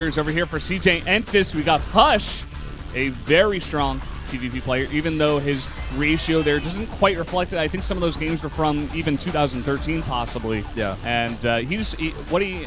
Over here for CJ Entis, we got Hush, a very strong PvP player, even though his ratio there doesn't quite reflect it. I think some of those games were from even 2013, possibly. Yeah. And really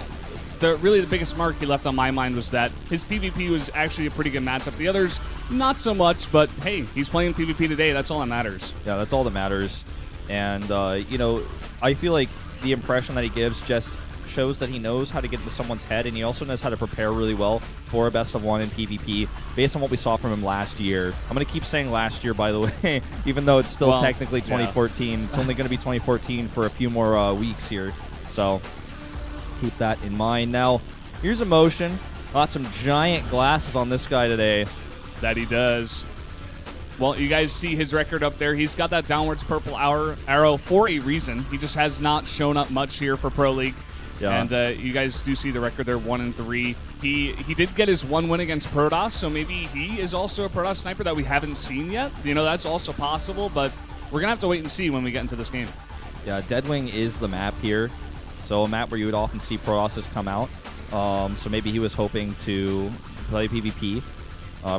the biggest mark he left on my mind was that his PvP was actually a pretty good matchup. The others, not so much, but hey, he's playing PvP today. That's all that matters. Yeah, that's all that matters. And, I feel like the impression that he gives just shows that he knows how to get into someone's head, and he also knows how to prepare really well for a best of one in PvP based on what we saw from him last year. I'm going to keep saying last year, by the way, even though it's still technically 2014. Yeah. It's only going to be 2014 for a few more weeks here, so keep that in mind. Now, here's eMotion. Got some giant glasses on this guy today. That he does. Well, you guys see his record up there. He's got that downwards purple arrow for a reason. He just has not shown up much here for Pro League. Yeah. And you guys do see the record there, 1-3. He did get his one win against Protoss, so maybe he is also a Protoss sniper that we haven't seen yet. You know, that's also possible, but we're going to have to wait and see when we get into this game. Yeah, Deadwing is the map here, so a map where you would often see Protosses come out. So maybe he was hoping to play PvP,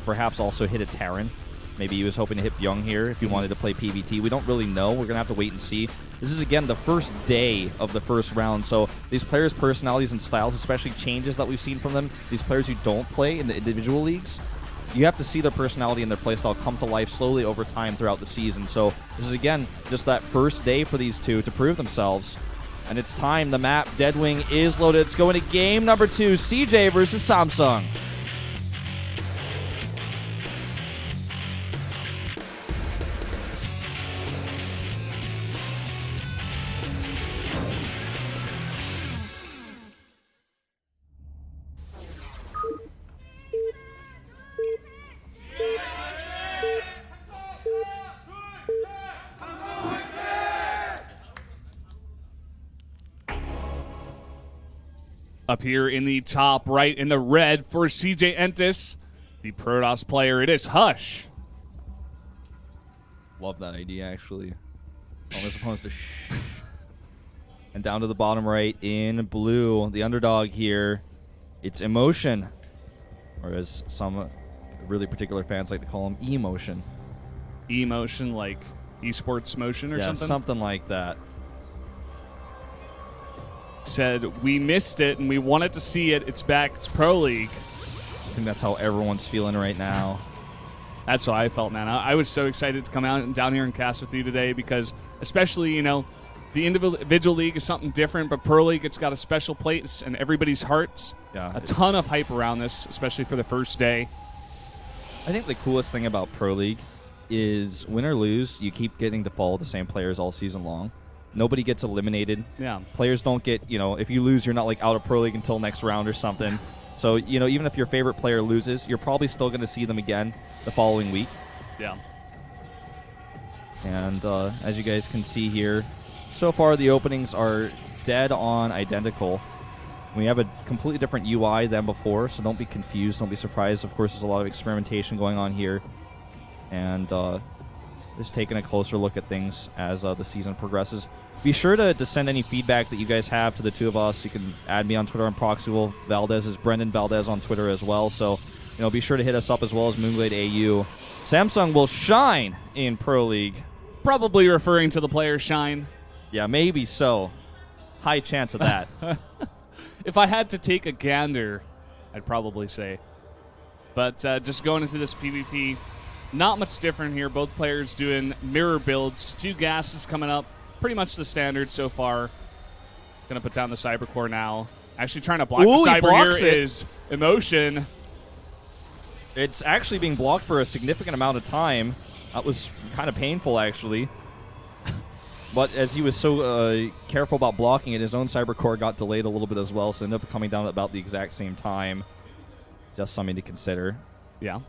perhaps also hit a Terran. Maybe he was hoping to hit Byung here if he wanted to play PvT. We don't really know. We're going to have to wait and see. This is, again, the first day of the first round, so these players' personalities and styles, especially changes that we've seen from them, these players who don't play in the individual leagues, you have to see their personality and their playstyle come to life slowly over time throughout the season. So this is, again, just that first day for these two to prove themselves. And it's time. The map, Deadwing, is loaded. It's going to game number 2, CJ versus Samsung. Up here in the top right in the red for CJ Entis, the Protoss player, it is Hush. Love that idea, actually. All his opponents to And down to the bottom right in blue, the underdog here, it's eMotion. Or as some really particular fans like to call him, eMotion. eMotion, like esports motion or something? Yeah, something like that. Said, we missed it and we wanted to see it. It's back. It's Pro League. I think that's how everyone's feeling right now. That's how I felt, man. I was so excited to come out and down here and cast with you today because, especially, you know, the individual league is something different, but Pro League, it's got a special place in everybody's hearts. Yeah, a ton of hype around this, especially for the first day. I think the coolest thing about Pro League is win or lose, you keep getting to follow the same players all season long. Nobody gets eliminated. Yeah. Players don't get, if you lose, you're not like out of Pro League until next round or something. So, even if your favorite player loses, you're probably still going to see them again the following week. Yeah. And as you guys can see here, so far the openings are dead on identical. We have a completely different UI than before, so don't be confused, don't be surprised. Of course, there's a lot of experimentation going on here. And just taking a closer look at things as the season progresses. Be sure to send any feedback that you guys have to the two of us. You can add me on Twitter on Proxywolf. Valdez is Brendan Valdez on Twitter as well. So, be sure to hit us up as well as Moonglade AU. Samsung will shine in Pro League. Probably referring to the player Shine. Yeah, maybe so. High chance of that. If I had to take a gander, I'd probably say. But just going into this PvP, not much different here. Both players doing mirror builds. 2 gases coming up. Pretty much the standard so far. Going to put down the Cybercore now. Actually trying to block the Cyber here is eMotion. It's actually being blocked for a significant amount of time. That was kind of painful, actually. But as he was so careful about blocking it, his own Cybercore got delayed a little bit as well, so it ended up coming down at about the exact same time. Just something to consider. Yeah.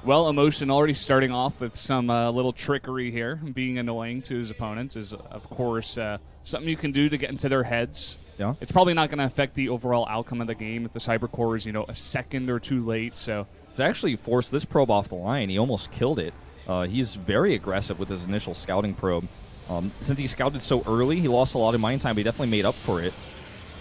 Well, eMotion already starting off with some little trickery here. Being annoying to his opponents is, of course, something you can do to get into their heads. Yeah. It's probably not going to affect the overall outcome of the game if the Cybercore is, a second or two late. So it's actually forced this probe off the line. He almost killed it. He's very aggressive with his initial scouting probe. Since he scouted so early, he lost a lot of mine time, but he definitely made up for it.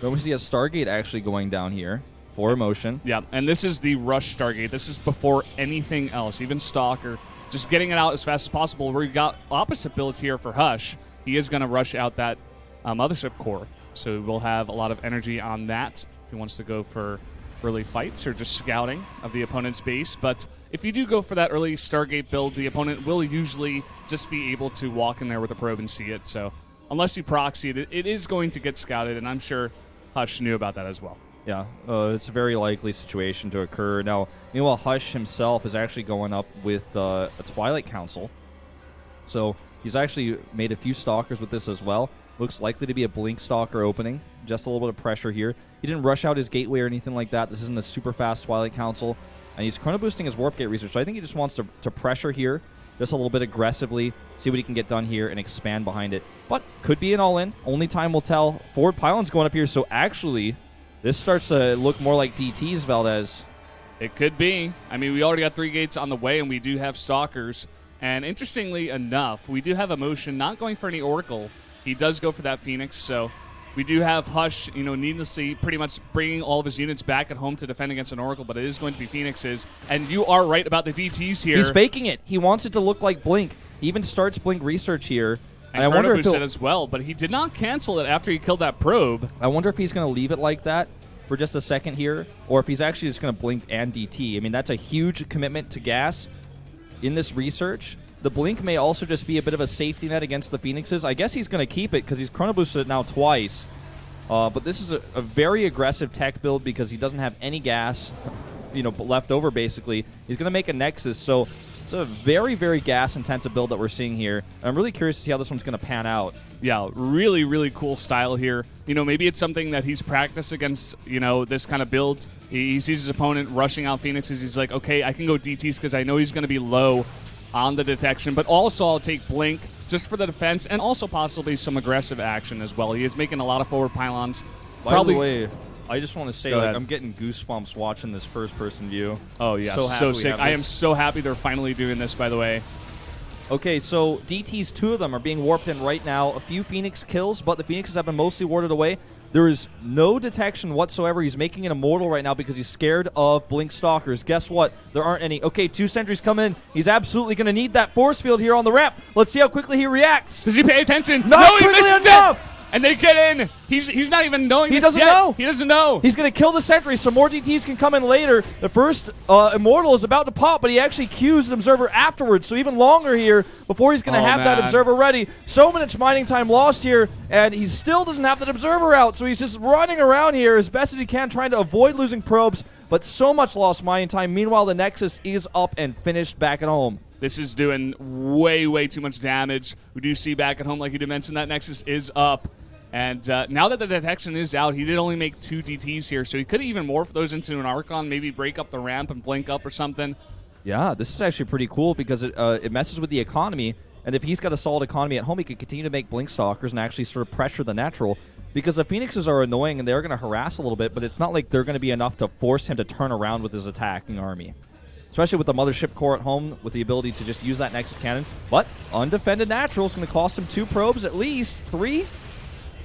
But we see a Stargate actually going down here for eMotion. Yeah, and this is the rush Stargate. This is before anything else, even Stalker. Just getting it out as fast as possible. We've got opposite builds here for Hush. He is going to rush out that Mothership core. So we'll have a lot of energy on that if he wants to go for early fights or just scouting of the opponent's base. But if you do go for that early Stargate build, the opponent will usually just be able to walk in there with a probe and see it. So unless you proxy it, it is going to get scouted, and I'm sure Hush knew about that as well. Yeah, it's a very likely situation to occur. Now, meanwhile, Hush himself is actually going up with a Twilight Council. So he's actually made a few Stalkers with this as well. Looks likely to be a Blink Stalker opening. Just a little bit of pressure here. He didn't rush out his Gateway or anything like that. This isn't a super fast Twilight Council. And he's chrono boosting his Warp Gate research. So I think he just wants to pressure here just a little bit aggressively, see what he can get done here, and expand behind it. But could be an all-in. Only time will tell. Forward pylon's going up here, so actually this starts to look more like DTs, Valdez. It could be. I mean, we already got 3 gates on the way, and we do have Stalkers. And interestingly enough, we do have eMotion not going for any Oracle. He does go for that Phoenix, so we do have Hush, needlessly pretty much bringing all of his units back at home to defend against an Oracle, but it is going to be Phoenixes. And you are right about the DTs here. He's faking it. He wants it to look like Blink. He even starts Blink research here. And I wonder if he'll as well, but he did not cancel it after he killed that probe. I wonder if he's going to leave it like that for just a second here, or if he's actually just going to Blink and DT. I mean, that's a huge commitment to gas in this research. The Blink may also just be a bit of a safety net against the Phoenixes. I guess he's going to keep it because he's chrono boosted it now twice. But this is a very aggressive tech build because he doesn't have any gas, left over basically. He's going to make a Nexus, so it's a very, very gas-intensive build that we're seeing here. I'm really curious to see how this one's going to pan out. Yeah, really, really cool style here. Maybe it's something that he's practiced against, this kind of build. He sees his opponent rushing out Phoenixes. He's like, okay, I can go DTs because I know he's going to be low on the detection, but also I'll take Blink just for the defense and also possibly some aggressive action as well. He is making a lot of forward pylons. By the way, I just want to say, I'm getting goosebumps watching this first-person view. Oh, yeah, so sick. I am so happy they're finally doing this, by the way. Okay, so DTs, 2 of them are being warped in right now. A few Phoenix kills, but the Phoenixes have been mostly warded away. There is no detection whatsoever. He's making it immortal right now because he's scared of Blink Stalkers. Guess what? There aren't any. Okay, 2 sentries come in. He's absolutely going to need that force field here on the ramp. Let's see how quickly he reacts. Does he pay attention? Not quickly enough! And they get in. He's not even knowing He this doesn't yet. know. He doesn't know. He's going to kill the sentry, so more DTs can come in later. The first Immortal is about to pop, but he actually cues an Observer afterwards, so even longer here before he's going to have that Observer ready. So much mining time lost here, and he still doesn't have that Observer out, so he's just running around here as best as he can, trying to avoid losing probes, but so much lost mining time. Meanwhile, the Nexus is up and finished back at home. This is doing way, way too much damage. We do see back at home, like you did mention, that Nexus is up. And now that the detection is out, he did only make 2 DTs here, so he could even morph those into an Archon, maybe break up the ramp and blink up or something. Yeah, this is actually pretty cool because it messes with the economy, and if he's got a solid economy at home, he could continue to make Blink Stalkers and actually sort of pressure the natural, because the Phoenixes are annoying and they're going to harass a little bit, but it's not like they're going to be enough to force him to turn around with his attacking army. Especially with the Mothership core at home, with the ability to just use that Nexus Cannon. But undefended natural is going to cost him 2 probes, at least 3.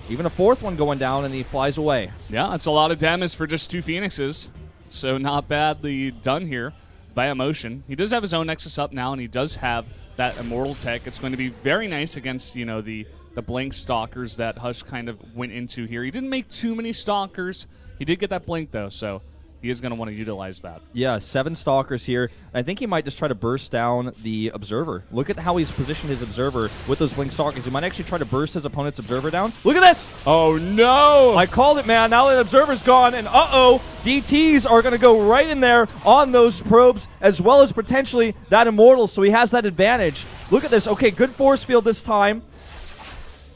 Even a 4th one going down, and he flies away. Yeah, that's a lot of damage for just 2 Phoenixes. So not badly done here by eMotion. He does have his own Nexus up now, and he does have that Immortal tech. It's going to be very nice against, the Blink Stalkers that Hush kind of went into here. He didn't make too many Stalkers. He did get that Blink, though, so he is going to want to utilize that. Yeah, 7 Stalkers here. I think he might just try to burst down the Observer. Look at how he's positioned his Observer with those Blink Stalkers. He might actually try to burst his opponent's Observer down. Look at this! Oh, no! I called it, man. Now that Observer's gone, and DTs are going to go right in there on those probes, as well as potentially that Immortal, so he has that advantage. Look at this. Okay, good force field this time.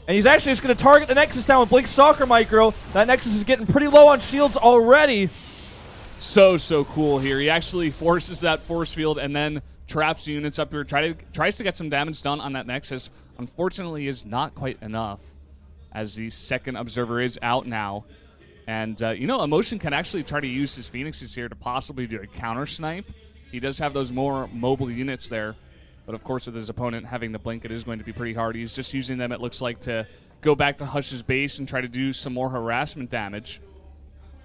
And he's actually just going to target the Nexus down with Blink Stalker Micro. That Nexus is getting pretty low on shields already. So cool here. He actually forces that force field and then traps units up here. Tries to get some damage done on that Nexus. Unfortunately, is not quite enough, as the second Observer is out now. And, eMotion can actually try to use his Phoenixes here to possibly do a counter snipe. He does have those more mobile units there. But, of course, with his opponent having the blink, it is going to be pretty hard. He's just using them, it looks like, to go back to Hush's base and try to do some more harassment damage.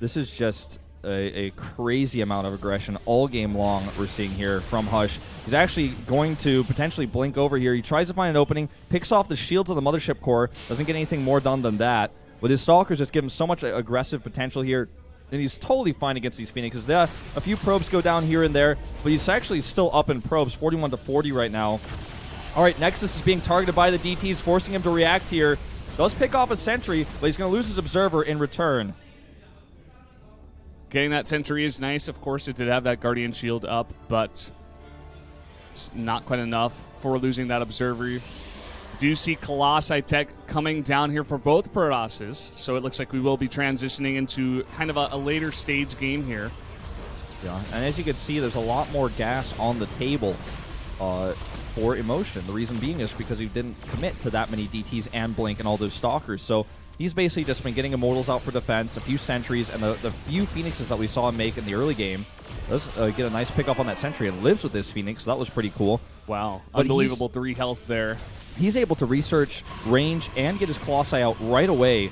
This is just a crazy amount of aggression all game long we're seeing here from Hush. He's actually going to potentially blink over here. He tries to find an opening, picks off the shields of the Mothership Core, doesn't get anything more done than that. But his Stalkers just give him so much aggressive potential here, and he's totally fine against these Phoenixes. There, a few probes go down here and there, but he's actually still up in probes, 41 to 40 right now. All right, Nexus is being targeted by the DTs, forcing him to react here. Does pick off a sentry, but he's going to lose his observer in return. Getting that sentry is nice. Of course, it did have that Guardian Shield up, but it's not quite enough for losing that observer. Do see Colossi Tech coming down here for both Protosses, so it looks like we will be transitioning into kind of a later stage game here. Yeah, and as you can see, there's a lot more gas on the table for eMotion. The reason being is because he didn't commit to that many DTs and Blink and all those Stalkers, so he's basically just been getting Immortals out for defense, a few Sentries, and the few Phoenixes that we saw him make in the early game. Does get a nice pick up on that Sentry and lives with this Phoenix, so that was pretty cool. Wow, but unbelievable 3 health there. He's able to research range and get his Colossi out right away,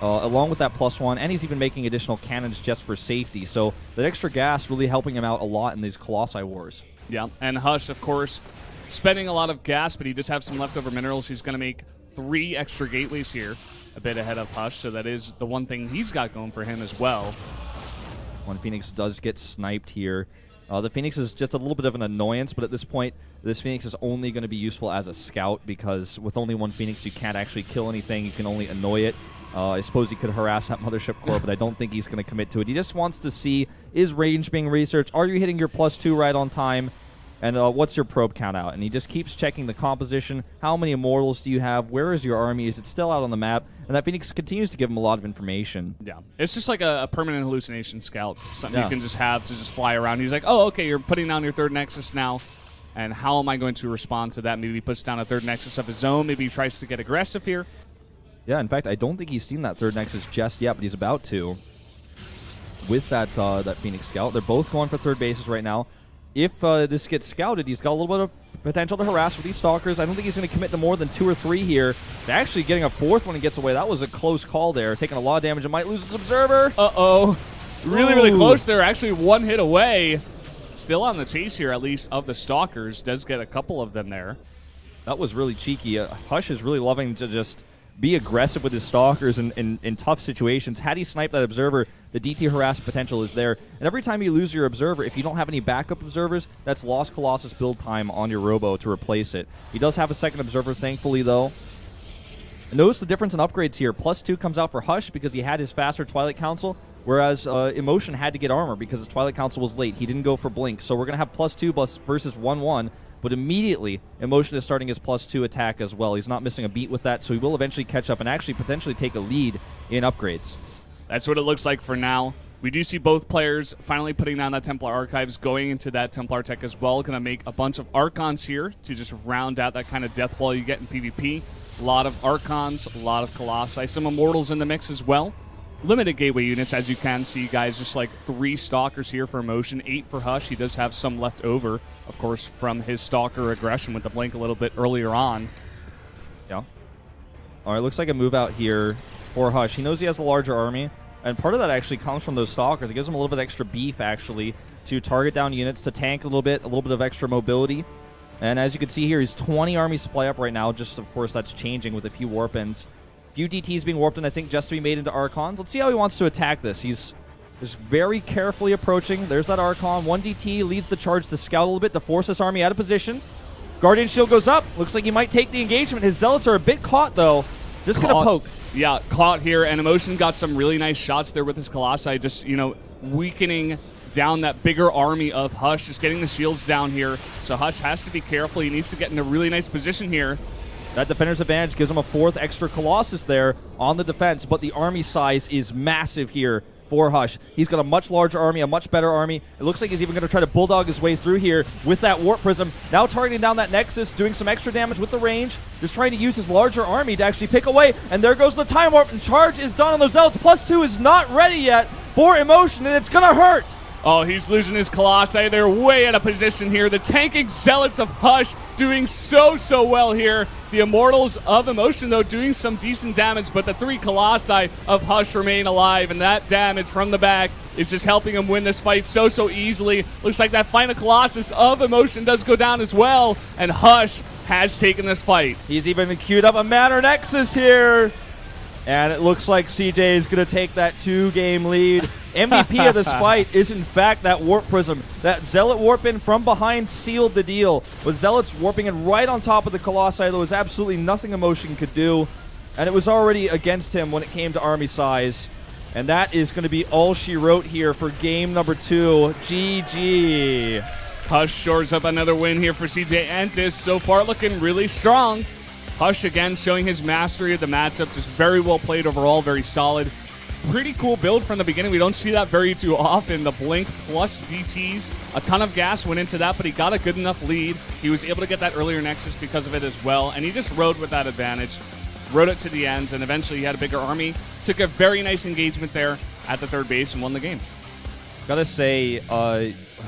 along with that +1, and he's even making additional cannons just for safety. So that extra gas really helping him out a lot in these Colossi wars. Yeah, and Hush, of course, spending a lot of gas, but he does have some leftover minerals. He's going to make 3 extra gateways here, a bit ahead of Hush, so that is the one thing he's got going for him as well. One Phoenix does get sniped here. The Phoenix is just a little bit of an annoyance, but at this point, this Phoenix is only going to be useful as a scout, because with only one Phoenix, you can't actually kill anything. You can only annoy it. I suppose he could harass that Mothership Core, but I don't think he's going to commit to it. He just wants to see, is range being researched? Are you hitting your +2 right on time? And what's your probe count out? And he just keeps checking the composition. How many Immortals do you have? Where is your army? Is it still out on the map? And that Phoenix continues to give him a lot of information. Yeah, it's just like a permanent hallucination scout. Something you can just have to just fly around. He's like, oh, okay, you're putting down your 3rd Nexus now. And how am I going to respond to that? Maybe he puts down a 3rd Nexus of his own. Maybe he tries to get aggressive here. Yeah, in fact, I don't think he's seen that 3rd Nexus just yet, but he's about to. With that Phoenix Scout. They're both going for 3rd bases right now. If this gets scouted, he's got a little bit of potential to harass with these Stalkers. I don't think he's going to commit to more than 2 or 3 here. They're actually getting a 4th when he gets away. That was a close call there. Taking a lot of damage and might lose his observer. Uh-oh. Really, really close there. Actually 1 hit away. Still on the chase here, at least, of the Stalkers. Does get a couple of them there. That was really cheeky. Hush is really loving to just be aggressive with his Stalkers in tough situations. Had he sniped that observer, the DT harass potential is there. And every time you lose your observer, if you don't have any backup observers, that's lost Colossus build time on your Robo to replace it. He does have a 2nd observer, thankfully, though. And notice the difference in upgrades here. +2 comes out for Hush because he had his faster Twilight Council, whereas eMotion had to get armor because his Twilight Council was late. He didn't go for Blink. So we're going to have +2 versus 1-1. But immediately, eMotion is starting his +2 attack as well. He's not missing a beat with that, so he will eventually catch up and actually potentially take a lead in upgrades. That's what it looks like for now. We do see both players finally putting down that Templar Archives, going into that Templar Tech as well. Going to make a bunch of Archons here to just round out that kind of death ball you get in PvP. A lot of Archons, a lot of Colossi, some Immortals in the mix as well. Limited gateway units, as you can see, guys. Just like 3 Stalkers here for eMotion, 8 for Hush. He does have some left over, of course, from his Stalker aggression with the Blink a little bit earlier on. Yeah. All right, looks like a move out here for Hush. He knows he has a larger army, and part of that actually comes from those Stalkers. It gives him a little bit extra beef, actually, to target down units, to tank a little bit of extra mobility. And as you can see here, he's 20 army supply up right now. Just, of course, that's changing with a few warp-ins. Few DTs being warped in, I think, just to be made into Archons. Let's see how he wants to attack this. He's just very carefully approaching. There's that Archon. 1 DT leads the charge to scout a little bit to force this army out of position. Guardian Shield goes up. Looks like he might take the engagement. His Zealots are a bit caught, though. Just going to poke. Yeah, caught here. And eMotion got some really nice shots there with his Colossi. Just, weakening down that bigger army of Hush. Just getting the shields down here. So Hush has to be careful. He needs to get in a really nice position here. That defender's advantage gives him a 4th extra Colossus there on the defense, but the army size is massive here for Hush. He's got a much larger army, a much better army. It looks like he's even going to try to bulldog his way through here with that Warp Prism. Now targeting down that Nexus, doing some extra damage with the range, just trying to use his larger army to actually pick away. And there goes the Time Warp, and charge is done on those Zealots. +2 is not ready yet for eMotion, and it's going to hurt. Oh, he's losing his Colossi. They're way out of position here. The tanking Zealots of Hush doing so well here. The Immortals of eMotion, though, doing some decent damage, but the 3 Colossi of Hush remain alive, and that damage from the back is just helping him win this fight so easily. Looks like that final Colossus of eMotion does go down as well, and Hush has taken this fight. He's even queued up a Matter Nexus here. And it looks like CJ is going to take that 2-game lead. MVP of this fight is, in fact, that Warp Prism. That Zealot Warp in from behind sealed the deal. With Zealots warping in right on top of the Colossi, there was absolutely nothing eMotion could do. And it was already against him when it came to army size. And that is going to be all she wrote here for game number 2. GG. Hush shores up another win here for CJ Entis. So far looking really strong. Hush again showing his mastery of the matchup. Just very well played overall, very solid. Pretty cool build from the beginning. We don't see that very too often. The Blink plus DTs. A ton of gas went into that, but he got a good enough lead. He was able to get that earlier Nexus because of it as well, and he just rode with that advantage. Rode it to the end, and eventually he had a bigger army. Took a very nice engagement there at the third base and won the game. Gotta say,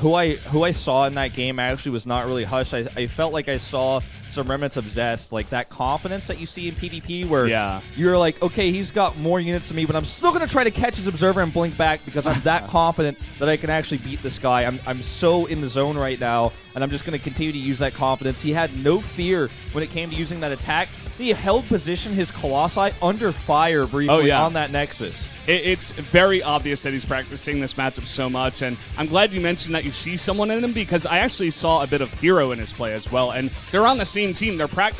who I saw in that game actually was not really Hush. I felt like I saw some remnants of Zest, like that confidence that you see in PvP where you're like, okay, he's got more units than me, but I'm still going to try to catch his Observer and blink back because I'm that confident that I can actually beat this guy. I'm so in the zone right now, and I'm just going to continue to use that confidence. He had no fear when it came to using that attack. He held position, his Colossi under fire briefly on that Nexus. It's very obvious that he's practicing this matchup so much, and I'm glad you mentioned that you see someone in him because I actually saw a bit of Hero in his play as well, and they're on the same team. They're practicing